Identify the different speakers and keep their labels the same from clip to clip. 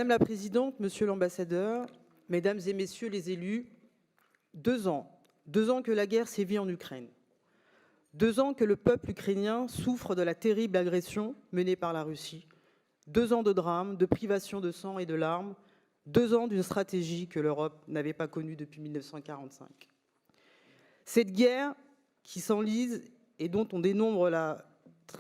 Speaker 1: Madame la Présidente, Monsieur l'Ambassadeur, Mesdames et Messieurs les élus, 2 ans que la guerre sévit en Ukraine, 2 ans que le peuple ukrainien souffre de la terrible agression menée par la Russie, 2 ans de drame, de privation de sang et de larmes, 2 ans d'une stratégie que l'Europe n'avait pas connue depuis 1945. Cette guerre qui s'enlise et dont on dénombre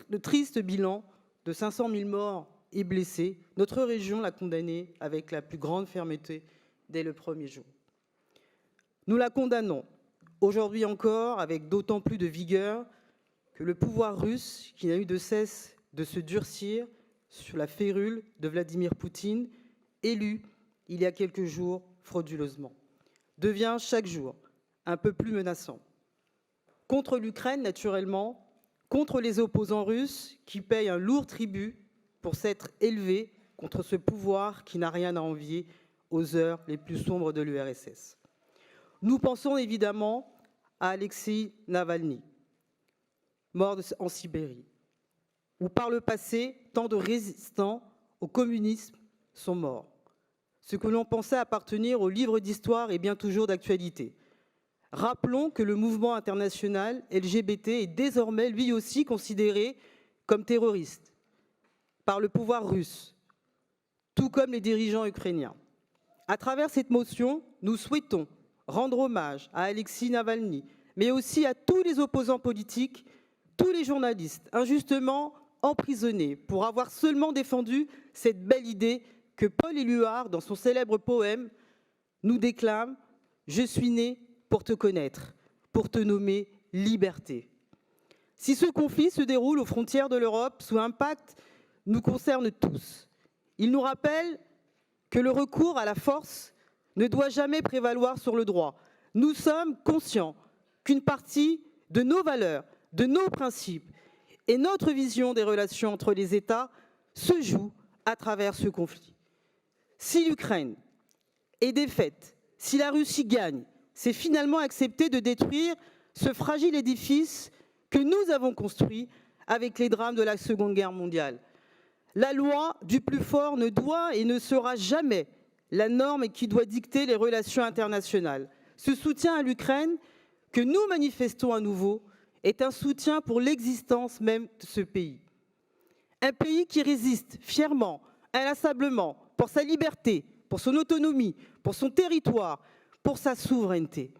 Speaker 1: le triste bilan de 500 000 morts et blessés, notre région l'a condamnée avec la plus grande fermeté dès le premier jour. Nous la condamnons aujourd'hui encore avec d'autant plus de vigueur que le pouvoir russe, qui n'a eu de cesse de se durcir sur la férule de Vladimir Poutine, élu il y a quelques jours frauduleusement, devient chaque jour un peu plus menaçant. Contre l'Ukraine, naturellement, contre les opposants russes qui payent un lourd tribut pour s'être élevés contre ce pouvoir qui n'a rien à envier aux heures les plus sombres de l'URSS. Nous pensons évidemment à Alexeï Navalny, mort en Sibérie, où par le passé, tant de résistants au communisme sont morts. Ce que l'on pensait appartenir au livre d'histoire est bien toujours d'actualité. Rappelons que le mouvement international LGBT est désormais lui aussi considéré comme terroriste par le pouvoir russe, tout comme les dirigeants ukrainiens. À travers cette motion, nous souhaitons rendre hommage à Alexeï Navalny, mais aussi à tous les opposants politiques, tous les journalistes injustement emprisonnés pour avoir seulement défendu cette belle idée que Paul Éluard, dans son célèbre poème, nous déclame « Je suis né pour te connaître, pour te nommer liberté ». Si ce conflit se déroule aux frontières de l'Europe sous un pacte nous concerne tous, il nous rappelle que le recours à la force ne doit jamais prévaloir sur le droit. Nous sommes conscients qu'une partie de nos valeurs, de nos principes et notre vision des relations entre les États se joue à travers ce conflit. Si l'Ukraine est défaite, si la Russie gagne, c'est finalement accepter de détruire ce fragile édifice que nous avons construit avec les drames de la Seconde Guerre mondiale. La loi du plus fort ne doit et ne sera jamais la norme qui doit dicter les relations internationales. Ce soutien à l'Ukraine que nous manifestons à nouveau est un soutien pour l'existence même de ce pays. Un pays qui résiste fièrement, inlassablement, pour sa liberté, pour son autonomie, pour son territoire, pour sa souveraineté.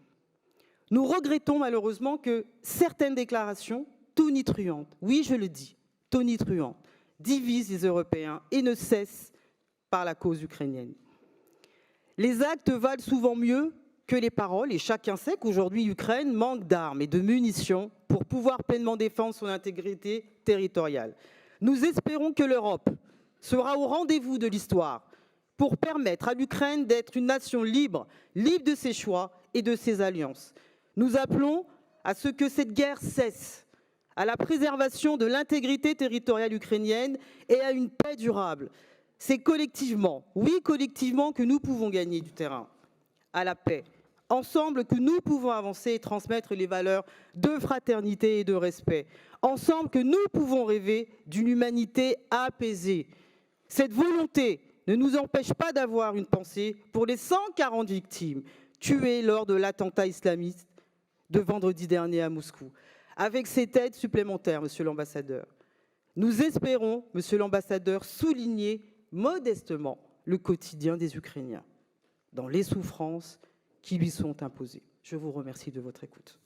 Speaker 1: Nous regrettons malheureusement que certaines déclarations tonitruantes, oui je le dis, tonitruantes, divisent les Européens et ne cessent par la cause ukrainienne. Les actes valent souvent mieux que les paroles et chacun sait qu'aujourd'hui l'Ukraine manque d'armes et de munitions pour pouvoir pleinement défendre son intégrité territoriale. Nous espérons que l'Europe sera au rendez-vous de l'histoire pour permettre à l'Ukraine d'être une nation libre, libre de ses choix et de ses alliances. Nous appelons à ce que cette guerre cesse, à la préservation de l'intégrité territoriale ukrainienne et à une paix durable. C'est collectivement, oui collectivement, que nous pouvons gagner du terrain à la paix. Ensemble que nous pouvons avancer et transmettre les valeurs de fraternité et de respect. Ensemble que nous pouvons rêver d'une humanité apaisée. Cette volonté ne nous empêche pas d'avoir une pensée pour les 140 victimes tuées lors de l'attentat islamiste de vendredi dernier à Moscou. Avec cette aide supplémentaire, Monsieur l'Ambassadeur, nous espérons, Monsieur l'Ambassadeur, souligner modestement le quotidien des Ukrainiens dans les souffrances qui lui sont imposées. Je vous remercie de votre écoute.